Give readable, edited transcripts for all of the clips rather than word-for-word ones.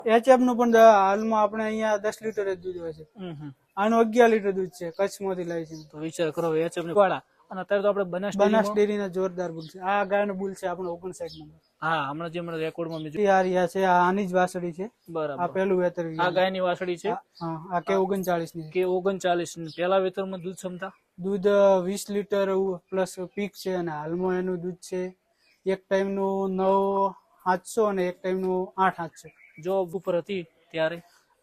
HF નું પણ હાલમાં આપણે અહીંયા 10 લીટર જ દૂધ હોય છે. આનું 11 લીટર દૂધ છે, કચ્છમાંથી લાવી છે. તો વિચાર કરો એચએફ ની વાળા. અને અત્યારે તો આપણે બનાસ ડેરીના જોરદાર બુલ છે. આ ગાયનો બુલ છે આપણો 59 નંબર. હા, હમણાં જે મને રેકોર્ડમાં મેં આ રહ્યા છે, આ આની જ વાસળી છે. બરાબર. આ પહેલું વેતર આ ગાયની વાસળી છે. હા, આ કે 39 ની. કે 39 ની. પહેલા વેતરમાં દૂધ ક્ષમતા દૂધ 20 લીટર પ્લસ પીક છે અને હાલમાં એનું દૂધ છે એક ટાઈમ નું 9,700 અને એક ટાઈમ નું 8,800. જોબ ઉપર હતી ત્યારે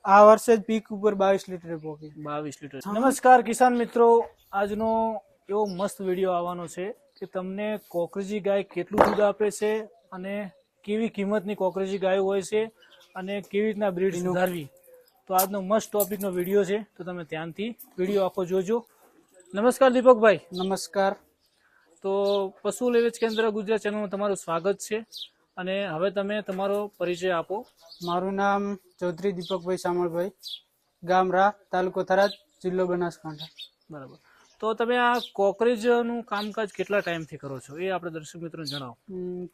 આ વર્ષે જ પીક ઉપર 22 લીટર પહોંચી. 22 લીટર. નમસ્કાર કિસાન મિત્રો, આજનો એવો મસ્ત વિડીયો આવવાનો છે કે તમને કોકરેજી ગાય કેટલું દૂધ આપે છે અને કેવી કિંમતની કોકરેજી ગાય હોય છે અને કેવી રીતના બ્રીડ સુધારવી. તો આજનો મસ્ત ટોપિકનો વિડીયો છે, તો તમે ધ્યાનથી વિડીયો આખો જોજો. નમસ્કાર દીપકભાઈ. નમસ્કાર. તો પશુ લેવેચ કેન્દ્ર ગુજરાત ચેનલમાં તમારું સ્વાગત છે. અને હવે તમે તમારો પરિચય આપો. મારું નામ ચૌધરી દીપકભાઈ સામળભાઈ, ગામ રા, તાલુકો થરાદ, જિલ્લો બનાસકાંઠા. બરાબર. તો તમે આ કોકરેજનું કામકાજ કેટલા ટાઈમથી કરો છો એ આપણે દર્શક મિત્રોને જણાવો.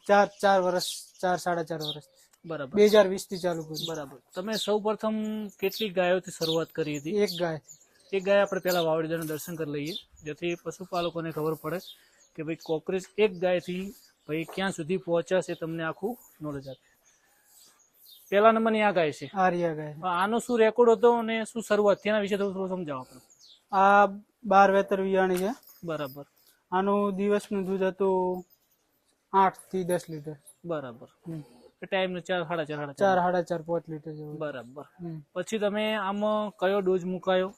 4 વર્ષ, 4-4.5 વર્ષ. બરાબર. 2020 થી ચાલુ કર્યું. બરાબર. તમે સૌ પ્રથમ કેટલી ગાયોથી શરૂઆત કરી હતી? એક ગાય. એક ગાય આપણે પહેલા વાવડીદાનું દર્શન કરી લઈએ, જેથી પશુપાલકોને ખબર પડે કે ભાઈ કોકરેજ એક ગાયથી ભાઈ ક્યાં સુધી પહોંચ્યા છે, તમને આખું નોલેજ આપે. પહેલા નંબરની આ ગાય છે. આર્યા ગાય. આનો શું રેકોર્ડ હતો અને શું શરૂઆત તેના વિશે થોડું સમજાવો આપણે. આ 12 વેતર વિયાણી છે. બરાબર. આનું દિવસનું દૂધ હતું 8 થી 10 લીટર. બરાબર. ટાઈમ 4-4.5 4-4.5 લીટર જેવું. બરાબર. પછી તમે આમાં કયો ડોઝ મુકાયો?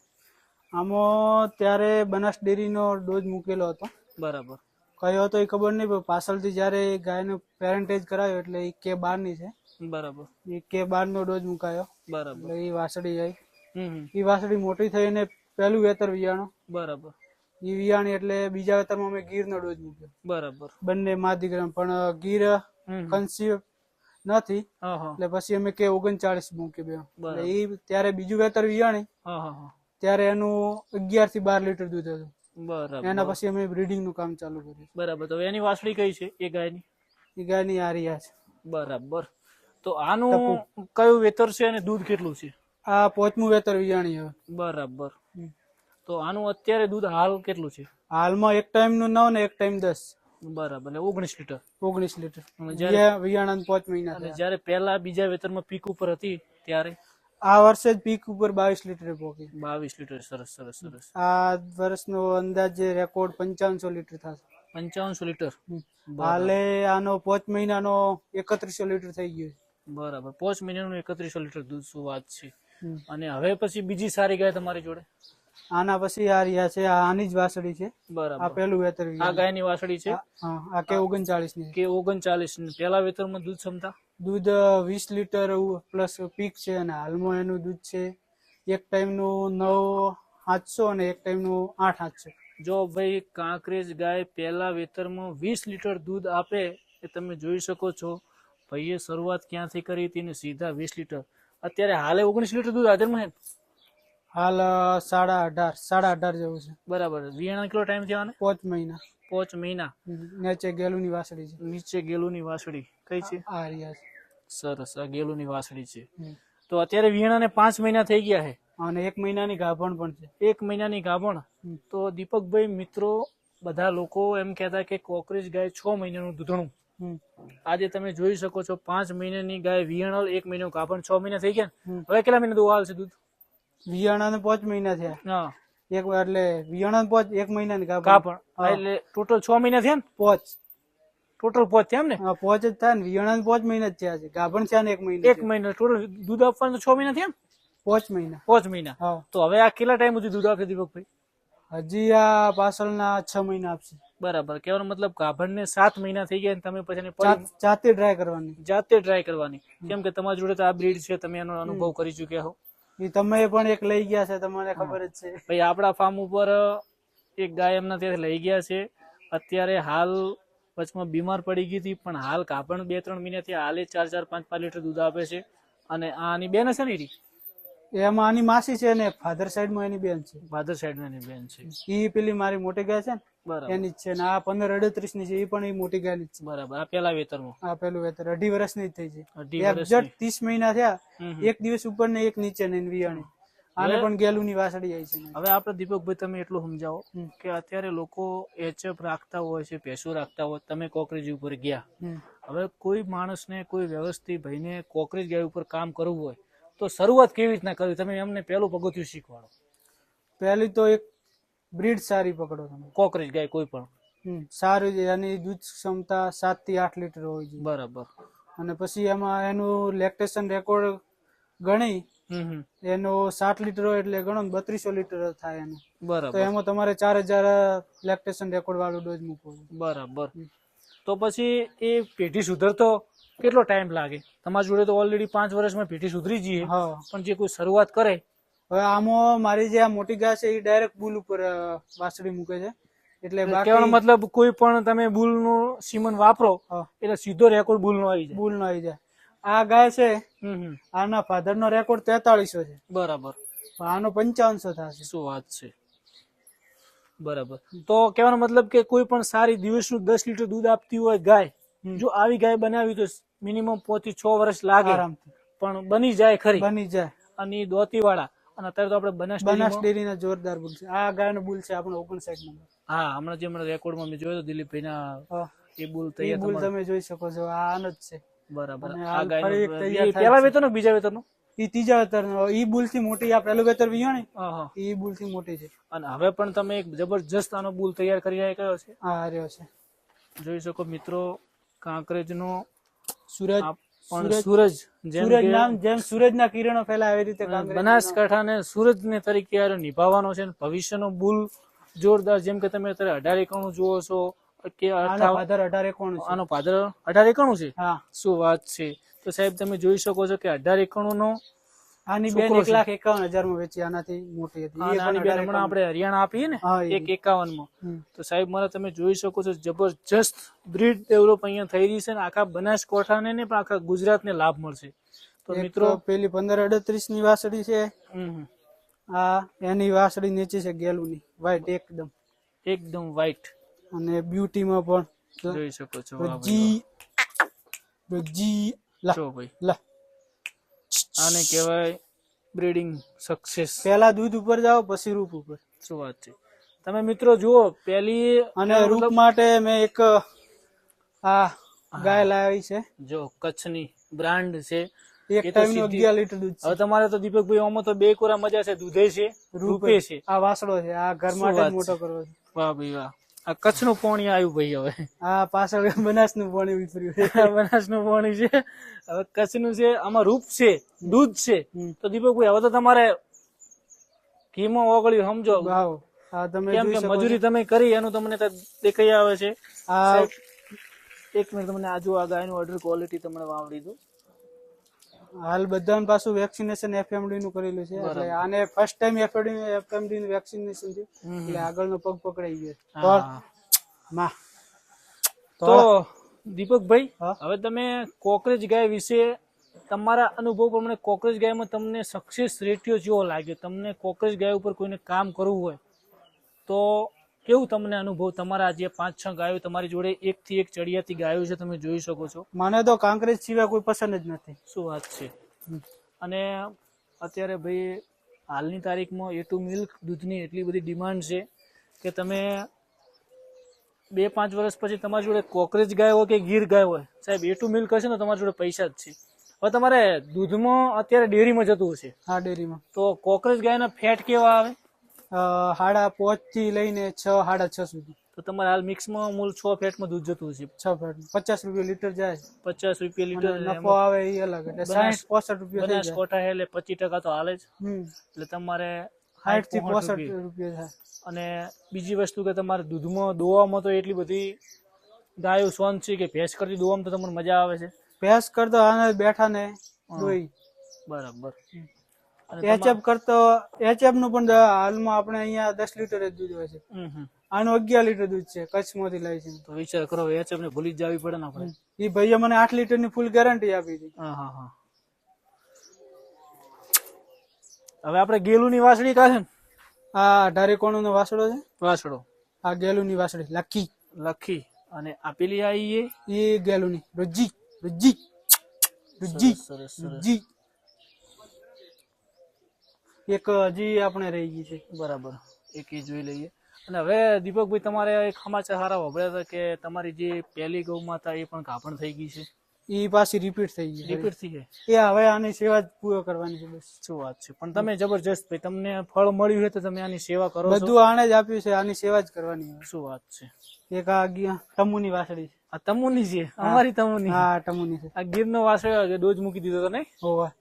આમાં ત્યારે બનાસ ડેરીનો ડોઝ મૂકેલો હતો. બરાબર. કયો હતો એ ખબર નહીં, પણ પાછળથી જયારે ગાયનો પેરેન્ટેજ કરાયો એટલે એ K12 ની છે. બરાબર. એ K12 નો ડોઝ મુકાયો. બરાબર. એટલે એ વાસળી આવી. એ વાસળી મોટી થઈને પહેલું વેતર વિયાણો. બરાબર. એ વિયાણી એટલે બીજા વેતરમાં અમે ગીરનો ડોઝ મૂક્યો. બરાબર. બંને માદીગ્રામ, પણ ગીર કન્સીવ નથી એટલે પછી અમે K39 મૂક્યો બે. એ ત્યારે બીજું વેતર વિયાણી ત્યારે એનું 11 થી 12 લીટર દૂધ હતું. બરાબર. એના પછી અમે બ્રીડિંગ નું કામ ચાલુ કર્યું. બરાબર. તો એની વાસળી કઈ છે એ ગાયની? એ ગાયની આરિયા છે. બરાબર. તો આનું કયું વેતર છે અને દૂધ કેટલું છે? આ 5મું વેતર વિયાણી હવે. બરાબર. તો આનું અત્યારે દૂધ હાલ કેટલું છે? હાલમાં એક ટાઈમ નું 9 ને એક ટાઈમ 10. બરાબર. એટલે 19 લીટર. 19 લીટર. વિયાણા 5 મહિના. જયારે પહેલા બીજા વેતરમાં પીક ઉપર હતી ત્યારે? આ વર્ષે જ પીક ઉપર 22 લીટર પહોંચી. 22 લીટર. સરસ સરસ સરસ. આ વર્ષનો અંદાજે રેકોર્ડ 5500 લીટર થશે. 5500 લીટર. હાલે આનો 5 મહિનાનો 3100 લીટર થઈ ગયો. બરાબર. 5 મહિનાનું 3100 લીટર દૂધ. શું વાત છે. અને હવે પછી બીજી સારી ગાય તમારી જોડે? આના પછી આ રહ્યા છે, આની જ વાસળી છે. બરાબર. આ પહેલું વેતર. આ ગાયની વાસળી છે. આ K39 ની. K39 ની. પહેલા વેતરમાં દૂધ ક્ષમતા? દૂધ 20 લીટર પ્લસ પીક છે અને હાલમાં એનું દૂધ છે એક ટાઈમ નું 9,700 અને એક ટાઈમ નું 8,800. જો ભાઈ કાંકરેજ ગાય પહેલા વેતરમાં 20 લીટર દૂધ આપે એ તમે જોઈ શકો છો. ભાઈએ શરૂઆત ક્યાંથી કરી હતી ને સીધા 20 લીટર. અત્યારે હાલે 19 લીટર દૂધ હાજરમાં છે. હાલ 18.5 જેવું છે. બરાબર. વિયાણા કેટલો ટાઈમ થયો? 5 મહિના. 5 મહિના. નીચે ગેલુની વાસળી છે. નીચે ગેલુની વાસળી કઈ છે? આ રહ્યા છે. સરસ. આ ગેલુની વાસળી છે. તો અત્યારે વિયાણાને 5 મહિના થઈ ગયા છે અને 1 મહિનાની ગાભણ પણ છે. 1 મહિનાની ગાભણ. તો દીપકભાઈ મિત્રો, બધા લોકો એમ કહેતા કે કોકરેજ ગાય 6 મહિનાનું દૂધણું. આજે તમે જોઈ શકો છો 5 મહિનાની ગાય વિયાણલ, 1 મહિનો ગાભણ, 6 મહિના થઈ ગયા. હવે કેટલા મહિના દૂધ હાલશે દૂધ? વિયાણા 5 મહિના થયા. હા. એટલે વિયાણા 1 મહિનાની ગાભણ એટલે ટોટલ 6 મહિના થયા ને? 5 ટોટલ 5 થયા ને? 5 જ થાય ને. વિયાણા 5 મહિના જ થયા છે. ગાભણ થયા ને 1 મહિના. 1 મહિના ટોટલ દૂધ આપવાનું 6 મહિના થયા ને? 5 મહિના. 5 મહિના. તો હવે આ કેટલા ટાઈમ સુધી દૂધ આપે દીપકભાઈ? હજી આ પાછળના 6 મહિના આપશે. બરાબર. કહેવાનો મતલબ ગાભણ ને 7 મહિના થઈ ગયા, તમે પછી જાતે ટ્રાય કરવાની. જાતે ટ્રાય કરવાની. કેમ કે તમારી જોડે તો આ બ્રીડ છે, તમે એનો અનુભવ કરી ચુક્યા હો. એ તમે પણ એક લઈ ગયા છે, તમને ખબર જ છે. ભાઈ આપણા ફાર્મ ઉપર એક ગાય એમના ત્યાંથી લઈ ગયા છે. અત્યારે હાલ વચમાં બીમાર પડી ગઈ હતી, પણ હાલ ગાભણ 2-3 મહિનાથી હાલે 4-4-5-5 લીટર દૂધ આપે છે. અને આની બેન હશે ને? એમાં આની માસી છે ને ફાધર સાઈડ માં એની બેન છે. ફાધર સાઈડ માં એની બેન છે. ઈ પેલી મારી મોટી ગાય છે ને બરાબર એની જ છે ને આ 1538 ની છે એ પણ એ મોટી ગાયની જ છે. બરાબર. આ પેલા વેતરમાં આ પેલું વેતર 2.5 વર્ષની જ થઈ છે. 2.5 એક્ઝેક્ટ 30 મહિના થયા, હમ. એક દિવસ ઉપર ને એક નીચે ને વિયાણી. આને પણ ગેલુની વાસળી આવી છે. હવે આપણે દીપકભાઈ તમે એટલું સમજાવો કે અત્યારે લોકો એચએફ રાખતા હોય છે, ભેંસો રાખતા હોય, તમે કોકરેજ ઉપર ગયા, હવે કોઈ માણસને કોઈ વ્યવસ્થિત ભાઈને કોકરેજ ગાય ઉપર કામ કરવું હોય તો શરૂઆત કેવી રીતના કરવી? તમે એમને પેલું પગથિયું શીખવાડો. પહેલી તો એક બ્રીડ સારી પકડો તમે. કોકરેજ ગાય કોઈ પણ સારી છે, એની દૂધ ક્ષમતા 7 થી 8 લીટર હોય છે. બરાબર. અને પછી એમાં એનું લેક્ટેશન રેકોર્ડ ગણી એનો 7 લીટર હોય એટલે ગણો 3200 લીટર થાય એનું. બરાબર. તો એમાં તમારે 4000 લેક્ટેશન રેકોર્ડ વાળો ડોઝ મૂકવો. બરાબર. તો પછી એ પેઢી સુધરતો કેટલો ટાઈમ લાગે? તમારી જોડે તો ઓલરેડી 5 વર્ષમાં પેઢી સુધરી જઈએ, પણ જે કોઈ શરૂઆત કરે હવે આમાં મારી જે આ મોટી ગાય છે એ ડાયરેક્ટ બુલ ઉપર વાસળી મૂકે છે. એટલે કહેવાનો મતલબ કોઈ પણ તમે બુલ નું સીમન વાપરો એટલે સીધો રેકોર્ડ બુલ નો આવી જાય. બુલ નો આવી જાય. આ ગાય છે આના ફાધર નો રેકોર્ડ 4300 છે. બરાબર. આનો 5500 થશે. શું વાત છે. બરાબર. તો કહેવાનો મતલબ કે કોઈ પણ સારી દિવસનું 10 લીટર દૂધ આપતી હોય ગાય, જો આવી ગાય બનાવી તો મિનિમમ 5 થી 6 વર્ષ લાગે, પણ બની જાય ખરી. બની જાય. અને દોતી વાળા. અને અત્યારે તો આપણે બનાસ ડેરીના જોરદાર બુલ છે. આ ગાયનો બુલ છે આપણો 59 નંબર. હા, હમણાં જે હમણાં રેકોર્ડમાં મેં જોયો દિલીપભાઈના એ બુલ તૈયાર. બુલ તમે જોઈ શકો છો. આ આનો જ છે. બરાબર. આ ગાય પહેલા વેતરનો બીજા વેતરનો? ઈ ત્રીજા વેતરનો. ઈ બુલ થી મોટી આ પહેલું વેતર વિયો ને ઈ બુલ થી મોટી છે. અને હવે પણ તમે એક જબરજસ્ત આનો બુલ તૈયાર કરી આવ્યો છે. હા, રહ્યો છે. જોઈ શકો મિત્રો, કાંકરેજનો સૂરજ પણ સૂરજ જેમ સૂરજના કિરણો ફેલાય એવી રીતે બનાસકાંઠાને સૂરજને તરીકે નિભાવવાનો છે. ભવિષ્યનો બુલ જોરદાર. જેમ કે તમે અત્યારે 1891 જુઓ છો કે આનો ફાધર 1891 છે. હા, શું વાત છે. તો સાહેબ તમે જોઈ શકો છો કે 1891 નો આની બેન 1,51,000 માં વેચી. આનાથી મોટી હતી. આની બેન હમણાં આપણે હરિયાણા આપીએ ને 1,51 માં. તો સાહેબ મારા તમે જોઈ શકો છો જબરજસ્ત બ્રીડ ડેવલપ અહીંયા થઈ રહી છે ને આખા બનાસકાંઠાને ને પણ આખા ગુજરાતને લાભ મળશે. તો મિત્રો પેલી 1538 ની વાસળી છે. આ એની વાસળી નીચે છે ગેલુની વ્હાઈટ એકદમ વ્હાઈટ. અને બ્યુટીમાં પણ જોઈ શકો છો. આને કહેવાય બ્રીડિંગ સક્સેસ. પહેલા દૂધ ઉપર જાઓ પછી રૂપ ઉપર. શું વાત છે. તમે મિત્રો જુઓ પહેલી અને રૂપ માટે મેં એક આ ગાય લાવી છે. જો કચ્છની બ્રાન્ડ છે. એક ટાઈમ 11 લીટર દૂધ છે. હવે તમારે તો દીપકભાઈ આમાં તો બે કોરા મજા છે. દૂધે છે, રૂપે છે. આ વાસળો છે. આ ઘર માટે મોટો કરવો છે. વાહ ભાઈ વાહ. આ કચ્છનું પાણી આવ્યું ભાઈ. હવે આ પાછળ બનાસનું પાણી ઉતર્યું. બનાસનું પાણી છે. હવે કચ્છનું છે. આમાં રૂપ છે, દૂધ છે. તો દીપકભાઈ હવે તો તમારે ઘીમાં ઓગળ્યું સમજો. કેમ કે મજૂરી તમે કરી એનું તમને દેખાઈ આવે છે. આ એક મિનિટ તમને આજુ આ ગાયનું ઓર્ડર ક્વોલિટી તમને વાવડી દો. હાલ બધા પાછું વેક્સિનેશન એફએમડી નું કરેલું છે. એટલે આને ફર્સ્ટ ટાઈમ એફએમડી નું વેક્સિનેશન થયું એટલે આગળનો પગ પકડાઈ ગયો. તો દીપકભાઈ હવે તમે કોકરેજ ગાય વિશે તમારા અનુભવ પ્રમાણે કોકરેજ ગાયમાં તમને સક્સેસ રેશિયો કેવો લાગ્યો? તમને કોકરેજ ગાય ઉપર કોઈને કામ કરવું હોય તો કેવું તમને અનુભવ? તમારા જે 5-6 ગાયો તમારી જોડે એક થી એક ચડિયાતી ગાયો છે, તમે જોઈ શકો છો. મને તો કાંકરેજ સિવાય કોઈ પસંદ જ નથી. શું વાત છે. અને અત્યારે ભાઈ હાલની તારીખમાં A2 મિલ્ક દૂધની એટલી બધી ડિમાન્ડ છે કે તમે 2-5 વર્ષ પછી તમારી જોડે કોકરેજ ગાય હોય કે ગીર ગાય હોય, સાહેબ A2 મિલ્ક હશે ને તમારી જોડે પૈસા જ છે. હવે તમારે દૂધમાં અત્યારે ડેરીમાં જતું હશે. હા, ડેરીમાં. તો કોકરેજ ગાયના ફેટ કેવા આવે? 5.5 થી લઈને 6-6.5 સુધી. તો તમારે હાલ મિક્સમાં મૂળ 6 ફેટમાં દૂધ જતું હશે. 6 ફેટ 50 રૂપિયા લીટર જાય. 50 રૂપિયા લીટર નફો આવે એ અલગ. એટલે 60-65 રૂપિયા બનાસકાંઠા એટલે 25% તો હાલે જ. એટલે તમારે 60 થી 65 રૂપિયા થાય. અને બીજી વસ્તુ કે તમારે દૂધમાં દોવામાં તો એટલી બધી ગાયો સોન છે કે ભેંસ કરતી દોવામાં તો તમને મજા આવે છે. ભેંસ કરતો આને બેઠા ને દોઈ. બરાબર. એચએફ કરતો એચએફ નું પણ હાલમાં આપણે અહીંયા 10 લીટર જ દૂધ હોય છે. આનું 11 લીટર દૂધ છે. કચ્છમાંથી લાવી છે. તો વિચાર કરો, એચએફ ને ભૂલી જ જવી પડે ને આપણે. એ ભાઈએ મને 8 લીટર ની ફૂલ ગેરંટી આપી હતી. હવે આપણે ગેલુની વાસળી કાઢે ને આ 1891 નો વાસળો છે. વાસળો આ ગેલુની વાસળી લખી લખી. અને આપેલી આવી એ ગેલુની રોજી રોજી રોજી સરસ સરસ. રોજી એક હજી આપણે રહી ગઈ છે. બરાબર, એક એ જોઈ લઈએ. અને હવે દીપકભાઈ તમારે એક સમાચાર સારા વાપર્યા હતા કે તમારી જે પહેલી ગૌ માતા એ પણ ગાભણ થઈ ગઈ છે. એ પાછી રિપીટ થઈ ગઈ. રિપીટ થઈ ગઈ. એ હવે આની સેવા જ પૂરો કરવાની છે બસ. શું વાત છે. પણ તમે જબરજસ્ત ભાઈ, તમને ફળ મળ્યું હોય તો તમે આની સેવા કરો છો. બધું આને જ આપ્યું છે, આની સેવા જ કરવાની. શું વાત છે. એક આ તમુની વાસળી છે. આ તમુની છે, અમારી તમુની. હા તમુની છે. આ ગીરનો વાસળી ડોઝ મૂકી દીધો તો નહીં? હોવા.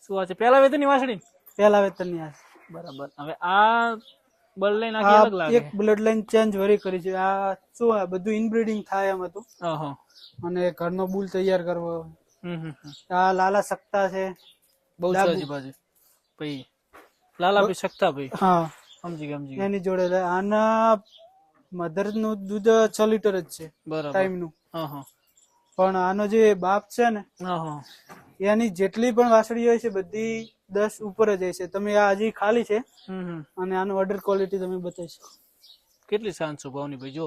શું વાત છે. પહેલા વેતનની વાસળી? પહેલા વેતનની આ. બરાબર. હવે આ બ્લડ લાઈન આખી અલગ લાગે. એક બ્લડ લાઈન ચેન્જ વરી કરી છે. આ શું આ બધું ઇનબ્રીડિંગ થાય એમ હતું. અને ઘરનો બુલ તૈયાર કરવો. આ લાલા સક્તા છે. બહુ સારી બાજુ ભાઈ, લાલા ભાઈ સક્તા ભાઈ. હા સમજી ગયા. એની જોડે આના મધર નું દૂધ 6 લીટર જ છે ટાઈમ નું. પણ આનો જે બાપ છે ને એની જેટલી પણ વાસળી હોય છે બધી 10 ઉપર જ હશે. તમે આ હજી ખાલી છે અને આનું ઓર્ડર ક્વોલિટી તમે બતાવી શકો. કેટલી શાંત સ્વભાવની ભાઈ. જો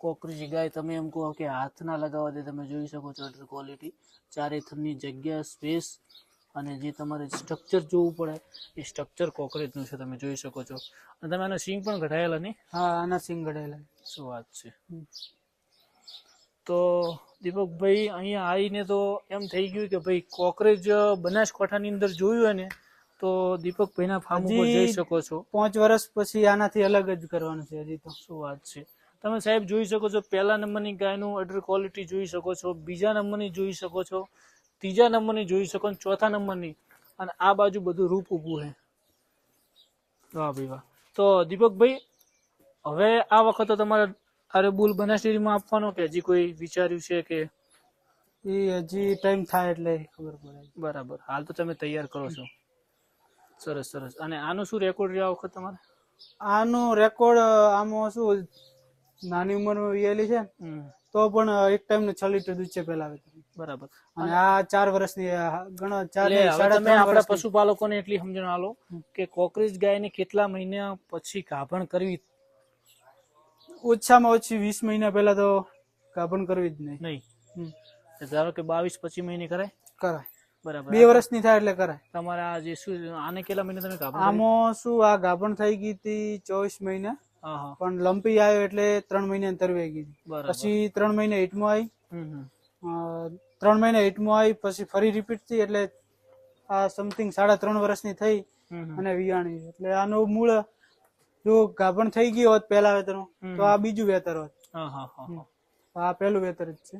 કોકરીજી ગાય તમે એમ કહો કે હાથ ના લગાવવા દે, તમે જોઈ શકો છો ઓર્ડર ક્વોલિટી, ચારે થરની જગ્યા, સ્પેસ, અને જે તમારે સ્ટ્રક્ચર જોવું પડે એ સ્ટ્રક્ચર કોકરેજનું છે, તમે જોઈ શકો છો. અને તમે આના સિંગ પણ ઘટાયેલા નહીં? હા આના સિંગ ઘટાયેલા. શું વાત છે. તો દીપકભાઈ અહીંયા આવીને તો એમ થઈ ગયું કે ભાઈ કોકરેજ બનાસકાંઠાની અંદર જોયું હોય ને તો દીપકભાઈના ફાર્મ ઉપર જઈ શકો છો. 5 વર્ષ પછી આનાથી અલગ જ કરવાનું છે હજી તો. શું વાત છે. તમે સાહેબ જોઈ શકો છો, પહેલા નંબરની ગાયનું ઓર્ડર ક્વોલિટી જોઈ શકો છો, બીજા નંબરની જોઈ શકો છો, ત્રીજા નંબરની જોઈ શકો છો, ચોથા નંબરની, અને આ બાજુ બધું રૂપ ઊભું છે. વાહ ભાઈ વાહ. તો દીપકભાઈ હવે આ વખતે તમારે અરે બુલ બનાસ ડેરીમાં આપવાનો કે હજી કોઈ વિચાર્યું છે કે? એ હજી ટાઈમ થાય એટલે ખબર પડે. બરાબર. હાલ તો તમે તૈયાર કરો છો. સરસ સરસ. અને આનો શું રેકોર્ડ રહ્યો આ વખત તમારે? આનો રેકોર્ડ આમાં શું નાની ઉંમરમાં વિયેલી છે તો પણ એક ટાઈમ નું 6 લીટર દૂધ છે પેલા. બરાબર. અને આ 4 વર્ષની ગણો 4 તમે આપણા પશુપાલકોને એટલી સમજણ આલો કે કોકરેજ ગાયને કેટલા મહિના પછી ગાભણ કરવી? ઓછામાં ઓછી 20 મહિના પહેલા તો ગાભણ કરવી જ નહીં. ધારો કે 22-25 મહિને કરાય? કરાય. બરાબર. 2 વર્ષની થાય એટલે કરાય. તમારે આ જે શું આને કેટલા મહિના તમે ગાભણ? આમાં શું આ ગાભણ થઈ ગઈ હતી 24 મહિના, પણ લંપી આવ્યો એટલે 3 મહિના તરવાઈ ગઈ. પછી 3 મહિના હિટમાં આવી, 3 મહિના હિટમાં આવી, પછી ફરી રિપીટ થઈ એટલે આ સમથિંગ 3.5 વર્ષની થઈ અને વિયાણી. એટલે આનો મૂળ જો ગાભણ થઈ ગયો હોત પહેલા વેતર તો આ બીજું વેતર હોત. આ પહેલું વેતર જ છે.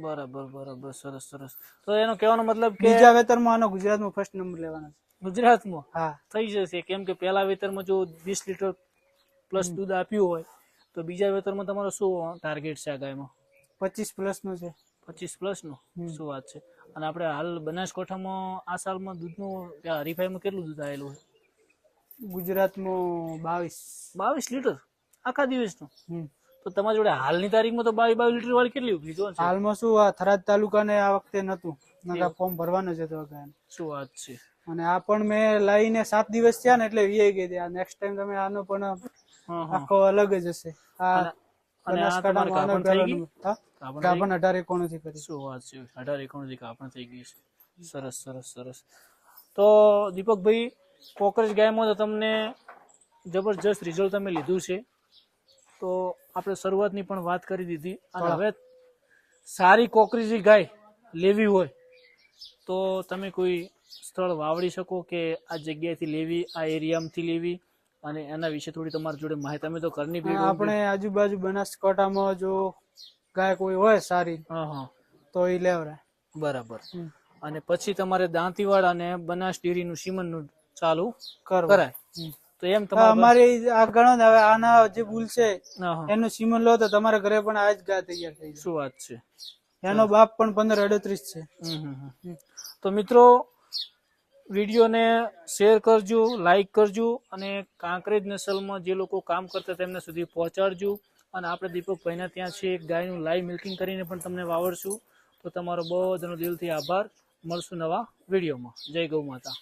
બરાબર બરાબર. સરસ સરસ. તો એનો કહેવાનો મતલબ કે બીજા વેતરમાં આનો ગુજરાતમાં ફર્સ્ટ નંબર લેવાનો છે. ગુજરાતમાં? હા થઈ જશે, કેમ કે પહેલા વેતરમાં જો 20 લીટર પ્લસ દૂધ આપ્યું હોય તો બીજા વેતરમાં તમારો શું ટાર્ગેટ છે આ ગાયમાં? 25 પ્લસ નું છે. 25 પ્લસ નું? શું વાત છે. અને આપણે હાલ બનાસકાંઠામાં આ સાલમાં દૂધનું હરીફાઈમાં કેટલું દૂધ આવેલું છે? ગુજરાતમાં 22 લીટર આખા દિવસનું. તો તમારી જોડે હાલની તારીખમાં તો 22 લીટર વાળી કેટલી ઉભી જો? હાલમાં શું આ થરાદ તાલુકાને આ વખતે નતું, નકા ફોર્મ ભરવાનું છે તો ગાય. શું વાત છે. અને આ પણ મેં લઈને 7 દિવસ થયા ને એટલે વીઆઈ ગઈ હતી. નેક્સ્ટ ટાઈમ તમે આનો પણ આખો અલગ જ હશે. આ બનાસકાંઠામાં ગાભણ 18-19 થી કરી. શું વાત છે. 18-19 થી ગાભણ થઈ ગઈ છે. સરસ સરસ સરસ. તો દીપકભાઈ કોકરેજ ગાયમાં તો તમને જબરજસ્ત રિઝલ્ટ તમે લીધું છે. તો આપણે શરૂઆતની પણ વાત કરી દીધી. અને હવે સારી કોકરેજી ગાય લેવી હોય તો તમે કોઈ સ્થળ વાવડી શકો કે આ જગ્યાએથી લેવી, આ એરિયામાંથી લેવી, અને એના વિશે થોડી તમારી જોડે માહિતી. તમે તો ઘરની આપણે આજુબાજુ બનાસકાંઠામાં જો ગાય કોઈ હોય સારી તો એ લેવરાય. બરાબર. અને પછી તમારે દાંતીવાડ અને બનાસ ડેરીનું સીમનનું ચાલુ કરાય. તો એમ અમારે આ ગણો હવે આના જે બુલ છે એનું સીમન લો તો તમારા ઘરે પણ આ જ ગાય તૈયાર થઈ જાય. શું વાત છે. એનો બાપ પણ 15-38 છે. તો મિત્રો વિડીયોને શેર કરજો, લાઈક કરજો, અને કાંકરેજ નસલમાં જે લોકો કામ કરતા તેમને સુધી પહોંચાડજો. અને આપણે દીપકભાઈના ત્યાં છે એક ગાયનું લાઈવ મિલ્કિંગ કરીને પણ તમને વાવડશું. તો તમારો બધાનો દિલથી આભાર. મળશું નવા વિડીયોમાં. જય ગૌ માતા.